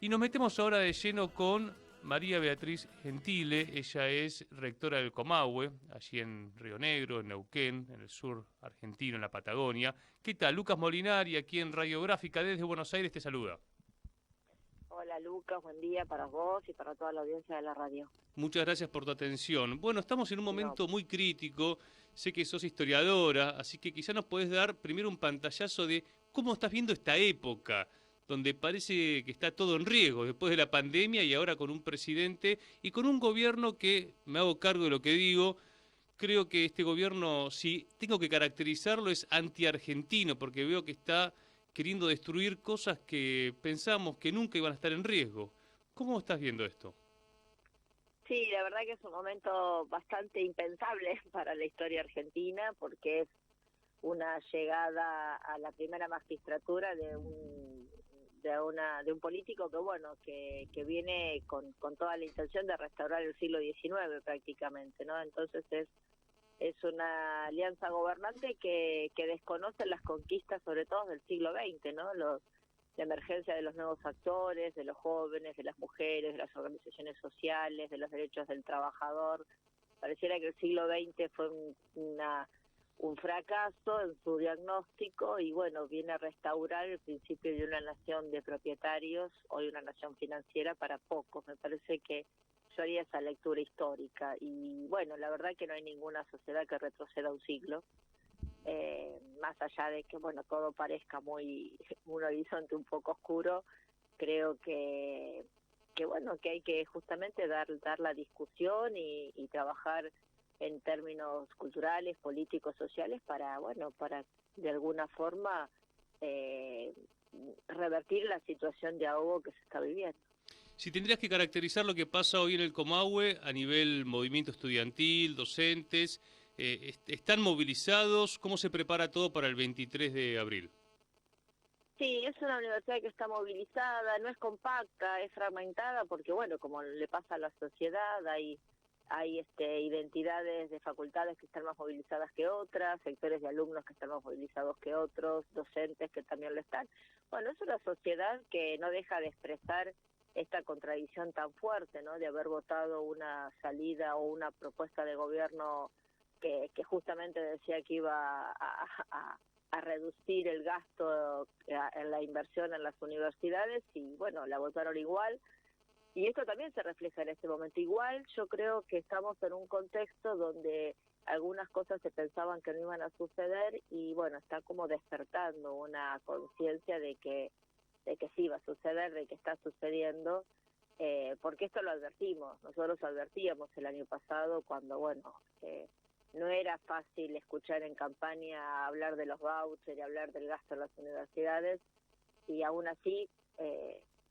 Y nos metemos ahora de lleno con María Beatriz Gentile. Ella es rectora del Comahue, allí en Río Negro, en Neuquén, en el sur argentino, en la Patagonia. ¿Qué tal? Lucas Molinari, aquí en Radiográfica desde Buenos Aires, te saluda. Hola Lucas, buen día para vos y para toda la audiencia de la radio. Muchas gracias por tu atención. Bueno, estamos en un No, momento muy crítico. Sé que sos historiadora, así que quizá nos podés dar primero un pantallazo de cómo estás viendo esta época, donde parece que está todo en riesgo después de la pandemia y ahora con un presidente y con un gobierno que, me hago cargo de lo que digo, creo que este gobierno, si tengo que caracterizarlo, es anti-argentino, porque veo que está queriendo destruir cosas que pensamos que nunca iban a estar en riesgo. ¿Cómo estás viendo esto? sí, la verdad que es un momento bastante impensable para la historia argentina porque es una llegada a la primera magistratura de un político que bueno que viene con toda la intención de restaurar el siglo XIX prácticamente, ¿no? Entonces es una alianza gobernante que desconoce las conquistas sobre todo del siglo XX, ¿no? La emergencia de los nuevos actores, de los jóvenes, de las mujeres, de las organizaciones sociales, de los derechos del trabajador. Pareciera que el siglo XX fue un fracaso en su diagnóstico y bueno, viene a restaurar el principio de una nación de propietarios, hoy una nación financiera para pocos. Me parece que yo haría esa lectura histórica y bueno, la verdad que no hay ninguna sociedad que retroceda un siglo. Más allá de que bueno todo parezca muy un horizonte un poco oscuro, creo que bueno que hay que justamente dar la discusión y trabajar en términos culturales, políticos, sociales para bueno para de alguna forma eh, revertir la situación de ahogo que se está viviendo. Si tendrías que caracterizar lo que pasa hoy en el Comahue a nivel movimiento estudiantil, docentes, ¿están movilizados? ¿Cómo se prepara todo para el 23 de abril? Sí, es una universidad que está movilizada, no es compacta, es fragmentada, porque bueno, como le pasa a la sociedad, hay identidades de facultades que están más movilizadas que otras, sectores de alumnos que están más movilizados que otros, docentes que también lo están. Bueno, es una sociedad que no deja de expresar esta contradicción tan fuerte, ¿no? De haber votado una salida o una propuesta de gobierno que justamente decía que iba a reducir el gasto en la inversión en las universidades y bueno, la votaron igual. Y esto también se refleja en este momento. Igual yo creo que estamos en un contexto donde algunas cosas se pensaban que no iban a suceder y bueno, está como despertando una conciencia de que sí va a suceder, de que está sucediendo, porque esto lo advertimos, nosotros advertíamos el año pasado cuando bueno, no era fácil escuchar en campaña hablar de los vouchers y hablar del gasto en las universidades y aún así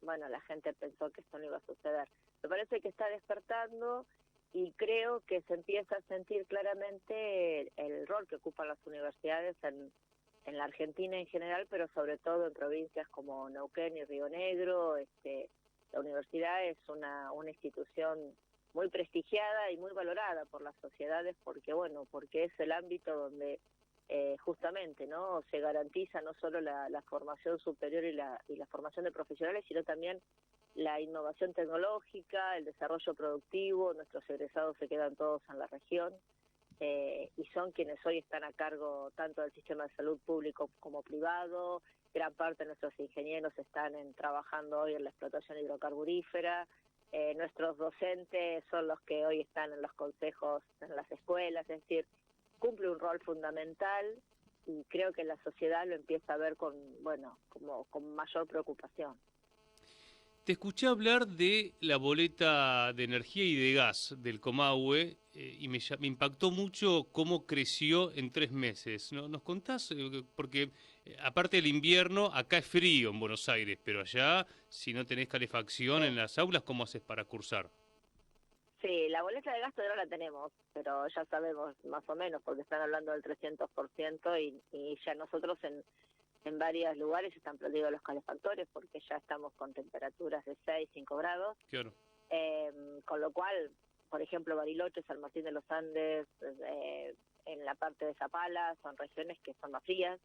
bueno, la gente pensó que esto no iba a suceder. Me parece que está despertando y creo que se empieza a sentir claramente el rol que ocupan las universidades en la Argentina en general, pero sobre todo en provincias como Neuquén y Río Negro. La universidad es una institución muy prestigiada y muy valorada por las sociedades porque, bueno, porque es el ámbito donde justamente no se garantiza no solo la formación superior y la formación de profesionales, sino también la innovación tecnológica, el desarrollo productivo. Nuestros egresados se quedan todos en la región y son quienes hoy están a cargo tanto del sistema de salud público como privado. Gran parte de nuestros ingenieros están trabajando hoy en la explotación hidrocarburífera. Nuestros docentes son los que hoy están en los consejos en las escuelas, es decir, cumple un rol fundamental y creo que la sociedad lo empieza a ver con con mayor preocupación. Te escuché hablar de la boleta de energía y de gas del Comahue y me impactó mucho cómo creció en 3 meses. ¿No? ¿Nos contás? Porque aparte del invierno, acá es frío en Buenos Aires, pero allá, si no tenés calefacción en Sí. las aulas, ¿cómo haces para cursar? Sí, la boleta de gasto no la tenemos, pero ya sabemos más o menos, porque están hablando del 300% y ya nosotros en varios lugares están prohibidos los calefactores porque ya estamos con temperaturas de 6, 5 grados, Claro. con lo cual, por ejemplo, Bariloche, San Martín de los Andes, en la parte de Zapala, son regiones que son más frías,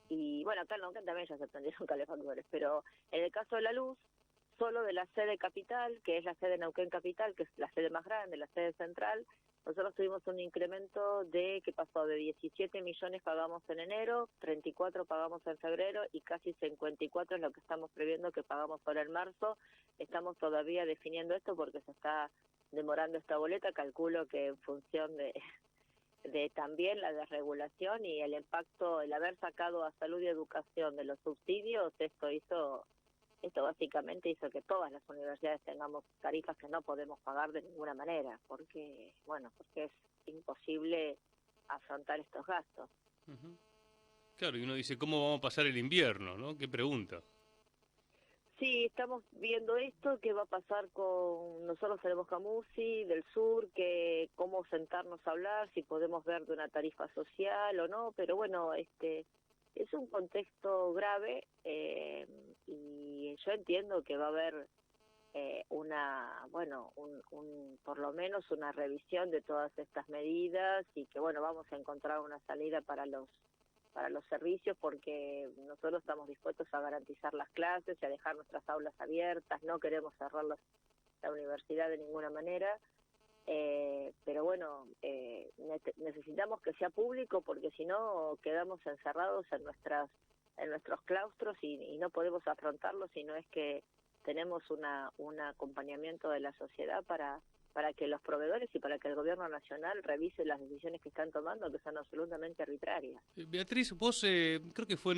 y bueno, acá en Neuquén también ya se prendieron calefactores, pero en el caso de la luz, solo de la sede capital, que es la sede Neuquén Capital, que es la sede más grande, la sede central. Nosotros tuvimos un incremento que pasó de 17 millones pagamos en enero, 34 pagamos en febrero y casi 54 es lo que estamos previendo que pagamos ahora en marzo. Estamos todavía definiendo esto porque se está demorando esta boleta. Calculo que en función de también la desregulación y el impacto, el haber sacado a salud y educación de los subsidios, esto básicamente hizo que todas las universidades tengamos tarifas que no podemos pagar de ninguna manera, porque es imposible afrontar estos gastos. Ujú. Claro, y uno dice, ¿cómo vamos a pasar el invierno, no? ¿Qué pregunta? Sí, estamos viendo esto, qué va a pasar con nosotros tenemos Camusi del sur, que cómo sentarnos a hablar, si podemos ver de una tarifa social o no, pero bueno, es un contexto grave y yo entiendo que va a haber por lo menos una revisión de todas estas medidas y que vamos a encontrar una salida para los servicios porque nosotros estamos dispuestos a garantizar las clases y a dejar nuestras aulas abiertas, no queremos cerrar la universidad de ninguna manera, pero necesitamos que sea público porque si no quedamos encerrados en nuestros claustros y no podemos afrontarlo si no es que tenemos un acompañamiento de la sociedad para que los proveedores y para que el gobierno nacional revise las decisiones que están tomando, que son absolutamente arbitrarias. Beatriz, vos creo que fue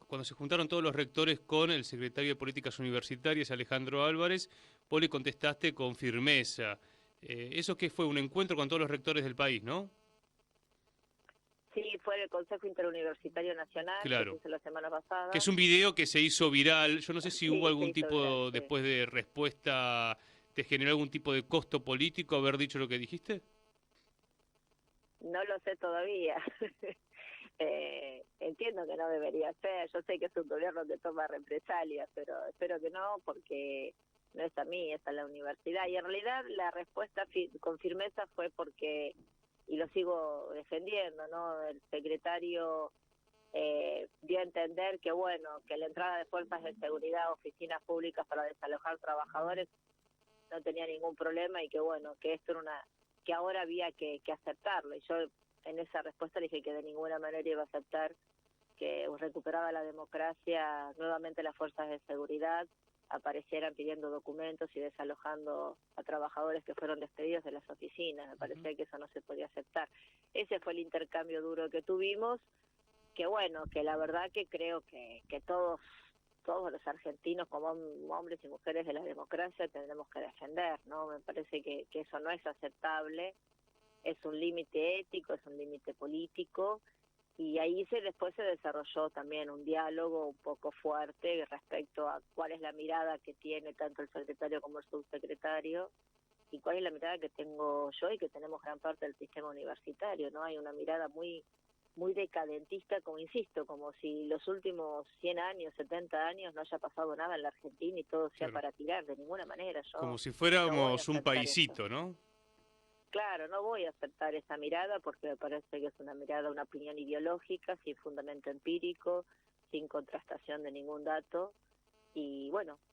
cuando se juntaron todos los rectores con el secretario de Políticas Universitarias, Alejandro Álvarez, vos le contestaste con firmeza. ¿Eso qué fue? Un encuentro con todos los rectores del país, ¿no? Sí, fue el Consejo Interuniversitario Nacional, Claro. que se hizo la semana pasada. Que es un video que se hizo viral. Yo no sé si hubo algún tipo, viral, después de respuesta, ¿te generó algún tipo de costo político haber dicho lo que dijiste? No lo sé todavía. Entiendo que no debería ser. Yo sé que es un gobierno que toma represalias, pero espero que no, porque no es a mí, es a la universidad. Y en realidad la respuesta con firmeza fue porque, y lo sigo defendiendo, ¿no? El secretario dio a entender que que la entrada de fuerzas de seguridad a oficinas públicas para desalojar trabajadores no tenía ningún problema y que que esto era que ahora había que aceptarlo. Y yo en esa respuesta dije que de ninguna manera iba a aceptar que recuperada la democracia, nuevamente las fuerzas de seguridad aparecieran pidiendo documentos y desalojando a trabajadores que fueron despedidos de las oficinas. Me parecía que eso no se podía aceptar. Ese fue el intercambio duro que tuvimos, que la verdad que creo que todos los argentinos como hombres y mujeres de la democracia tendremos que defender, ¿no? Me parece que eso no es aceptable, es un límite ético, es un límite político, y ahí después se desarrolló también un diálogo un poco fuerte respecto a cuál es la mirada que tiene tanto el secretario como el subsecretario, y cuál es la mirada que tengo yo y que tenemos gran parte del sistema universitario, ¿no? Hay una mirada muy decadentista, como insisto, como si los últimos 100 años, 70 años no haya pasado nada en la Argentina y todo sea para tirar, de ninguna manera. Yo como si no fuéramos un paisito, ¿no? Claro, no voy a aceptar esa mirada porque me parece que es una mirada, una opinión ideológica, sin fundamento empírico, sin contrastación de ningún dato, y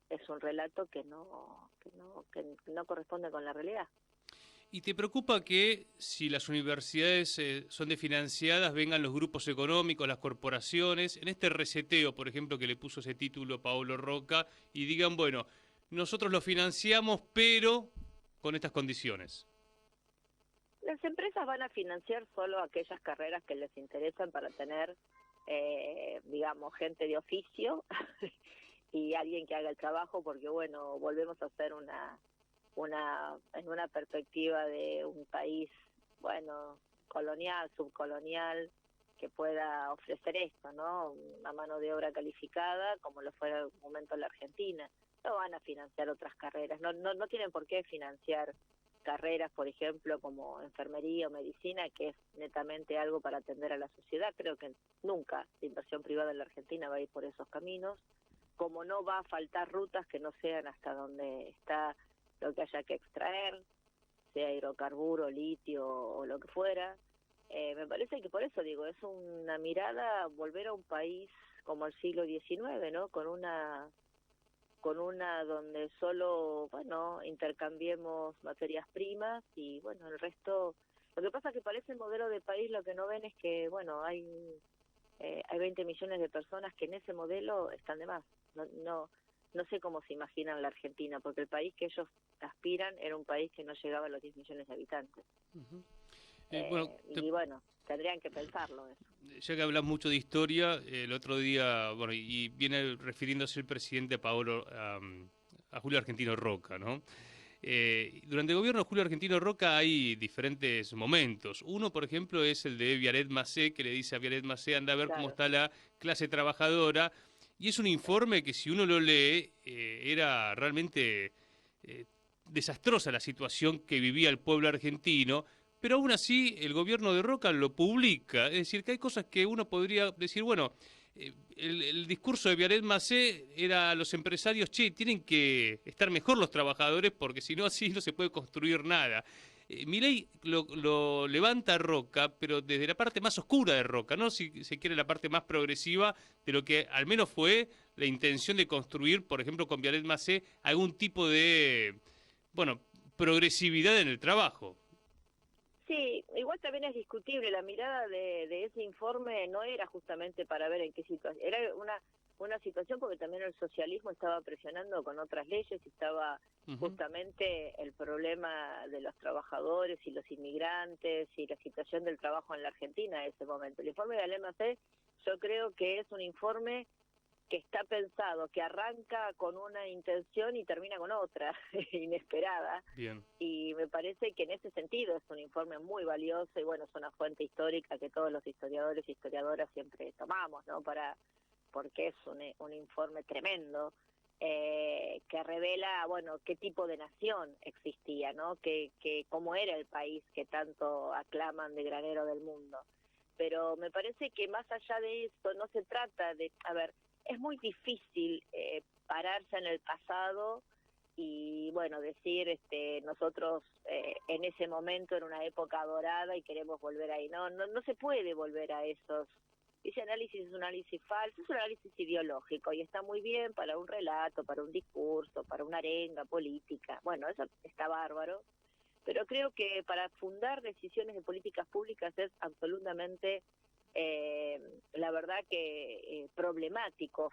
es un relato que no corresponde con la realidad. ¿Y te preocupa que si las universidades son desfinanciadas vengan los grupos económicos, las corporaciones, en este reseteo, por ejemplo, que le puso ese título Paolo Roca, y digan, bueno, nosotros lo financiamos, pero con estas condiciones? Las empresas van a financiar solo aquellas carreras que les interesan para tener, gente de oficio y alguien que haga el trabajo, porque volvemos a hacer en una perspectiva de un país, colonial, subcolonial, que pueda ofrecer esto, ¿no? Una mano de obra calificada, como lo fue en algún momento la Argentina. No van a financiar otras carreras, no tienen por qué financiar carreras, por ejemplo, como enfermería o medicina, que es netamente algo para atender a la sociedad. Creo que nunca la inversión privada en la Argentina va a ir por esos caminos, como no va a faltar rutas que no sean hasta donde está lo que haya que extraer, sea hidrocarburo, litio o lo que fuera. Me parece que por eso digo, es una mirada volver a un país como el siglo XIX, ¿no? Con con una donde solo, bueno, intercambiemos materias primas y, bueno, el resto. Lo que pasa es que para ese modelo de país lo que no ven es que, bueno, hay 20 millones de personas que en ese modelo están de más. No sé cómo se imaginan la Argentina, porque el país que ellos aspiran era un país que no llegaba a los 10 millones de habitantes. Ujú. Y bueno, tendrían que pensarlo eso. Ya que hablas mucho de historia, el otro día, bueno, y viene refiriéndose el presidente a Julio Argentino Roca, ¿no? Durante el gobierno de Julio Argentino Roca hay diferentes momentos. Uno, por ejemplo, es el de Viaret Macé, que le dice a Viaret Macé, anda a ver cómo Claro. está la clase trabajadora. Y es un informe que si uno lo lee, era realmente desastrosa la situación que vivía el pueblo argentino, pero aún así el gobierno de Roca lo publica. Es decir, que hay cosas que uno podría decir, bueno, el discurso de Viaret Macé era a los empresarios, che, tienen que estar mejor los trabajadores porque si no así no se puede construir nada. Milei lo levanta Roca, pero desde la parte más oscura de Roca, no si se quiere la parte más progresiva de lo que al menos fue la intención de construir, por ejemplo, con Viaret Macé, algún tipo de, bueno, progresividad en el trabajo. Sí, igual también es discutible, la mirada de ese informe no era justamente para ver en qué situación, era una situación porque también el socialismo estaba presionando con otras leyes y estaba Ujú. justamente el problema de los trabajadores y los inmigrantes y la situación del trabajo en la Argentina en ese momento. El informe de Alema-C yo creo que es un informe que está pensado, que arranca con una intención y termina con otra, inesperada, Bien. y me parece que en ese sentido es un informe muy valioso y bueno, es una fuente histórica que todos los historiadores y historiadoras siempre tomamos, ¿no? Porque es un informe tremendo que revela, bueno, qué tipo de nación existía, ¿no? Cómo era el país que tanto aclaman de granero del mundo. Pero me parece que más allá de eso no se trata de, a ver, es muy difícil pararse en el pasado y bueno, decir nosotros en ese momento en una época dorada y queremos volver ahí. No se puede volver a esos. Ese análisis es un análisis falso, es un análisis ideológico y está muy bien para un relato, para un discurso, para una arenga política. Bueno, eso está bárbaro, pero creo que para fundar decisiones de políticas públicas es absolutamente la verdad que problemático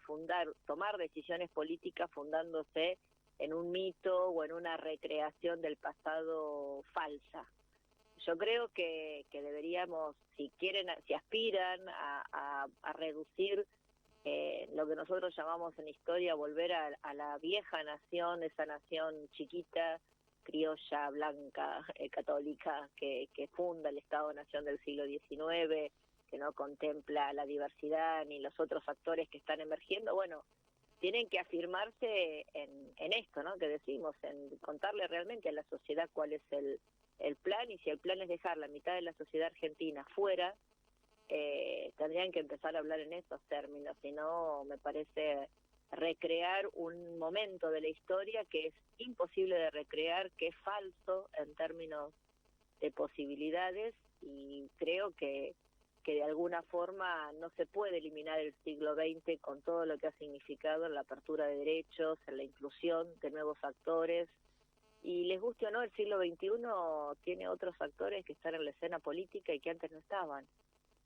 tomar decisiones políticas fundándose en un mito o en una recreación del pasado falsa. Yo creo que deberíamos, si aspiran a reducir lo que nosotros llamamos en historia, volver a la vieja nación, esa nación chiquita, criolla, blanca, católica, que funda el Estado-Nación del siglo XIX, que no contempla la diversidad ni los otros factores que están emergiendo, bueno, tienen que afirmarse en esto, ¿no? Que decimos, en contarle realmente a la sociedad cuál es el plan, y si el plan es dejar la mitad de la sociedad argentina fuera, tendrían que empezar a hablar en esos términos, si no, me parece recrear un momento de la historia que es imposible de recrear, que es falso en términos de posibilidades, y creo que de alguna forma no se puede eliminar el siglo XX con todo lo que ha significado en la apertura de derechos, en la inclusión de nuevos actores. Y les guste o no, el siglo XXI tiene otros actores que están en la escena política y que antes no estaban,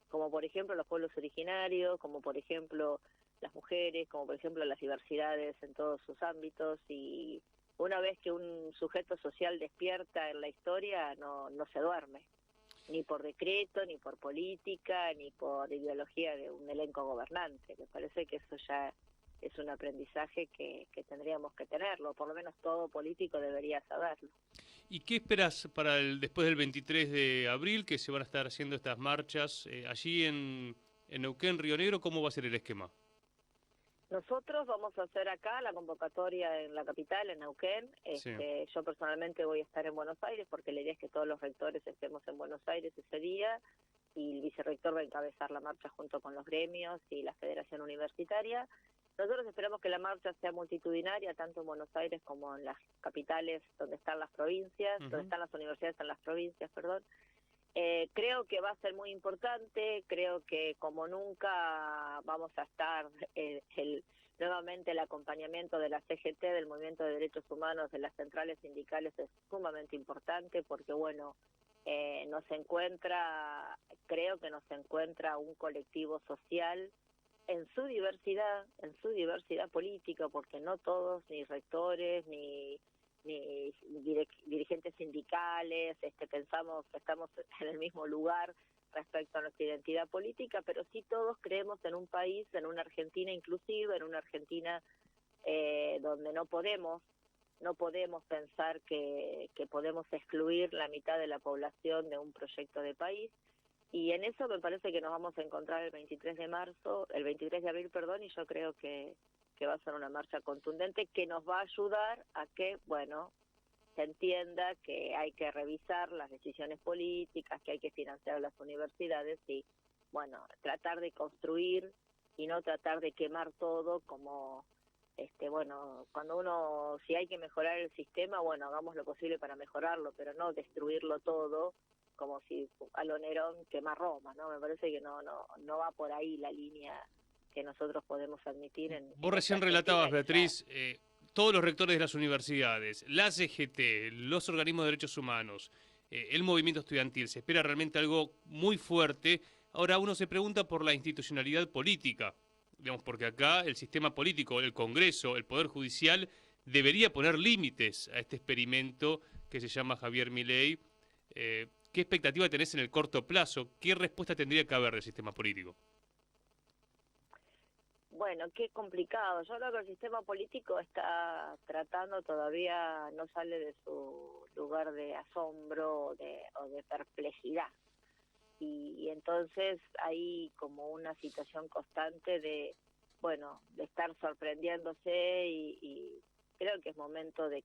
como por ejemplo los pueblos originarios, como por ejemplo las mujeres, como por ejemplo las diversidades en todos sus ámbitos, y una vez que un sujeto social despierta en la historia, no se duerme, ni por decreto, ni por política, ni por ideología de un elenco gobernante. Me parece que eso ya es un aprendizaje que tendríamos que tenerlo, por lo menos todo político debería saberlo. ¿Y qué esperas para después del 23 de abril, que se van a estar haciendo estas marchas allí en Neuquén, Río Negro? ¿Cómo va a ser el esquema? Nosotros vamos a hacer acá la convocatoria en la capital, en Neuquén. Sí. Yo personalmente voy a estar en Buenos Aires porque la idea es que todos los rectores estemos en Buenos Aires ese día, y el vicerrector va a encabezar la marcha junto con los gremios y la Federación Universitaria. Nosotros esperamos que la marcha sea multitudinaria, tanto en Buenos Aires como en las capitales donde están las provincias, donde están las universidades en las provincias, perdón. Creo que va a ser muy importante, creo que como nunca vamos a estar nuevamente el acompañamiento de la CGT, del Movimiento de Derechos Humanos, de las centrales sindicales es sumamente importante porque, bueno, creo que nos encuentra un colectivo social en su diversidad política, porque no todos, ni rectores, ni dirigentes sindicales, pensamos que estamos en el mismo lugar respecto a nuestra identidad política, pero sí todos creemos en un país, en una Argentina inclusiva, en una Argentina donde no podemos pensar que podemos excluir la mitad de la población de un proyecto de país. Y en eso me parece que nos vamos a encontrar el 23 de abril, y yo creo que va a ser una marcha contundente que nos va a ayudar a que, bueno, se entienda que hay que revisar las decisiones políticas, que hay que financiar las universidades y, bueno, tratar de construir y no tratar de quemar todo como, si hay que mejorar el sistema, bueno, hagamos lo posible para mejorarlo, pero no destruirlo todo como si a lo Nerón quemar Roma, ¿no? Me parece que no va por ahí la línea que nosotros podemos admitir Vos recién relatabas, Beatriz, todos los rectores de las universidades, la CGT, los organismos de derechos humanos, el movimiento estudiantil, se espera realmente algo muy fuerte. Ahora uno se pregunta por la institucionalidad política, digamos, porque acá el sistema político, el Congreso, el Poder Judicial, debería poner límites a este experimento que se llama Javier Milei. ¿Qué expectativa tenés en el corto plazo? ¿Qué respuesta tendría que haber del sistema político? Bueno, qué complicado. Yo creo que el sistema político está tratando, todavía no sale de su lugar de asombro o de perplejidad. Y entonces hay como una situación constante de estar sorprendiéndose y creo que es momento de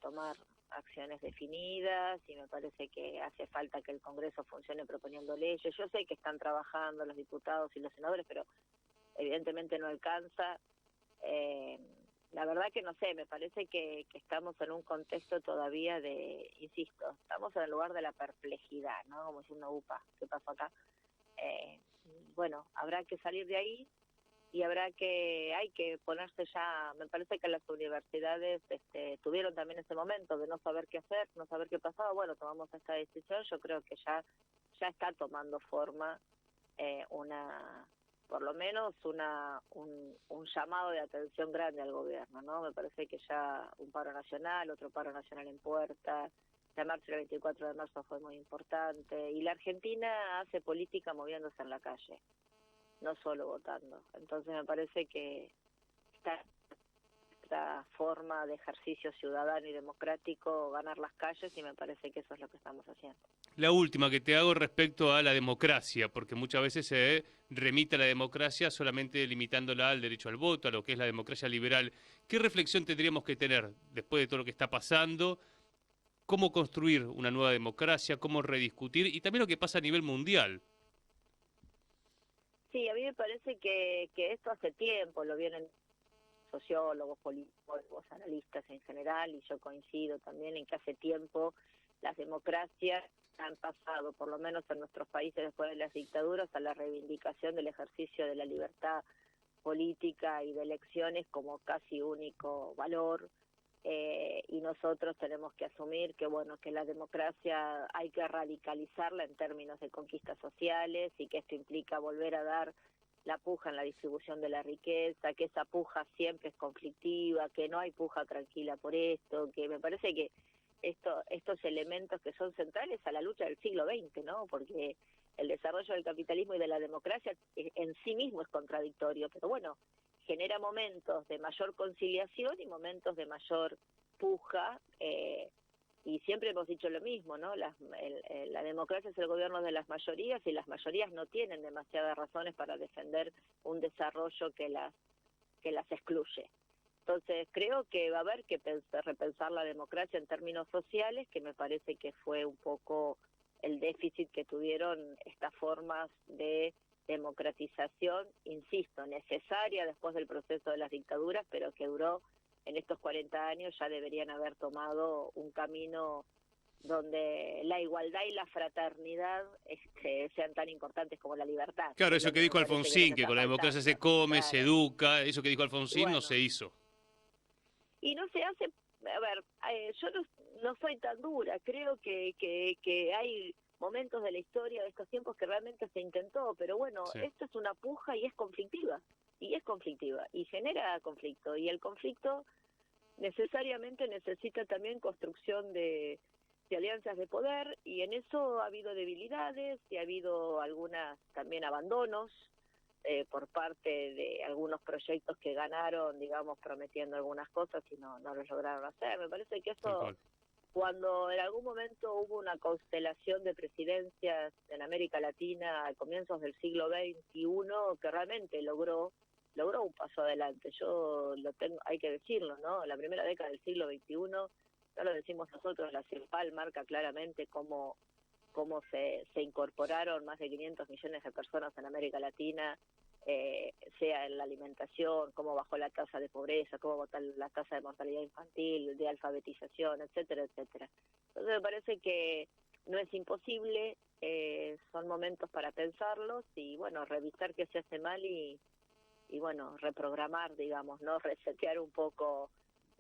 tomar acciones definidas y me parece que hace falta que el Congreso funcione proponiendo leyes. Yo sé que están trabajando los diputados y los senadores, pero evidentemente no alcanza. La verdad que no sé, me parece que estamos en un contexto todavía estamos en el lugar de la perplejidad, ¿no? Como diciendo, ¿qué pasó acá? Habrá que salir de ahí y hay que ponerse ya, me parece que las universidades tuvieron también ese momento de no saber qué hacer, no saber qué pasaba, tomamos esta decisión, yo creo que ya está tomando forma por lo menos un llamado de atención grande al gobierno, ¿no? Me parece que ya un paro nacional, otro paro nacional en puerta, la marcha del 24 de marzo fue muy importante, y la Argentina hace política moviéndose en la calle, no solo votando. Entonces me parece que esta forma de ejercicio ciudadano y democrático, ganar las calles, y me parece que eso es lo que estamos haciendo. La última que te hago respecto a la democracia, porque muchas veces se remite a la democracia solamente limitándola al derecho al voto, a lo que es la democracia liberal. ¿Qué reflexión tendríamos que tener después de todo lo que está pasando? ¿Cómo construir una nueva democracia? ¿Cómo rediscutir? Y también lo que pasa a nivel mundial. Sí, a mí me parece que esto hace tiempo lo vienen sociólogos, politólogos, analistas en general, y yo coincido también en que hace tiempo las democracias han pasado, por lo menos en nuestros países después de las dictaduras, a la reivindicación del ejercicio de la libertad política y de elecciones como casi único valor, y nosotros tenemos que asumir que la democracia hay que radicalizarla en términos de conquistas sociales y que esto implica volver a dar la puja en la distribución de la riqueza, que esa puja siempre es conflictiva, que no hay puja tranquila por esto, que me parece que estos elementos que son centrales a la lucha del siglo XX, ¿no? Porque el desarrollo del capitalismo y de la democracia en sí mismo es contradictorio, pero genera momentos de mayor conciliación y momentos de mayor puja, y siempre hemos dicho lo mismo, ¿no? La democracia es el gobierno de las mayorías y las mayorías no tienen demasiadas razones para defender un desarrollo que las excluye. Entonces creo que va a haber que repensar la democracia en términos sociales, que me parece que fue un poco el déficit que tuvieron estas formas de democratización, insisto, necesaria después del proceso de las dictaduras, pero que duró en estos 40 años. Ya deberían haber tomado un camino donde la igualdad y la fraternidad sean tan importantes como la libertad. Claro, eso que dijo Me parece Alfonsín, nos que está con la democracia se faltando. come, se Claro. educa, eso que dijo Y Alfonsín no bueno, se hizo. y no se hace, a ver, yo no soy tan dura, creo que hay momentos de la historia de estos tiempos que realmente se intentó, pero bueno, Sí, esto es una puja y es conflictiva, y genera conflicto, y el conflicto necesariamente necesita también construcción de alianzas de poder, y en eso ha habido debilidades y ha habido algunas también abandonos por parte de algunos proyectos que ganaron, digamos, prometiendo algunas cosas y no los lograron hacer. Me parece que tal eso, cual. cuando en algún momento hubo una constelación de presidencias en América Latina a comienzos del siglo XXI que realmente logró un paso adelante. Yo lo tengo, hay que decirlo, ¿no? La primera década del siglo XXI, no lo decimos nosotros, la CEPAL marca claramente cómo se incorporaron más de 500 millones de personas en América Latina, sea en la alimentación, cómo bajó la tasa de pobreza, cómo bajó la tasa de mortalidad infantil, de alfabetización, etcétera, etcétera. Entonces me parece que no es imposible, son momentos para pensarlos y bueno, revisar qué se hace mal y bueno, reprogramar, digamos, ¿no? Resetear un poco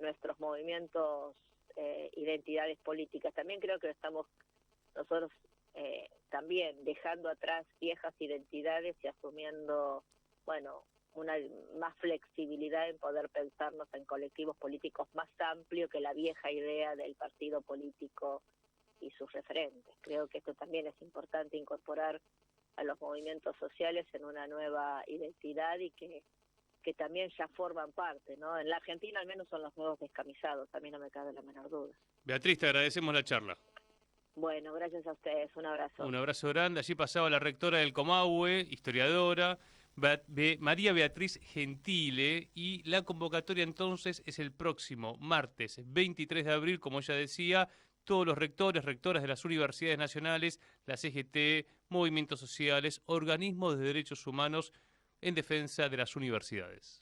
nuestros movimientos, identidades políticas. También creo que estamos nosotros también dejando atrás viejas identidades y asumiendo, bueno, una más flexibilidad en poder pensarnos en colectivos políticos más amplios que la vieja idea del partido político y sus referentes. Creo que esto también es importante, incorporar a los movimientos sociales en una nueva identidad y que también ya forman parte, ¿no? En la Argentina al menos son los nuevos descamisados, a mí no me cabe la menor duda. Beatriz, te agradecemos la charla. Bueno, gracias a ustedes, un abrazo. Un abrazo grande. Allí pasaba la rectora del Comahue, historiadora, María Beatriz Gentile, y la convocatoria entonces es el próximo martes 23 de abril, como ella decía, todos los rectores, rectoras de las universidades nacionales, la CGT, movimientos sociales, organismos de derechos humanos en defensa de las universidades.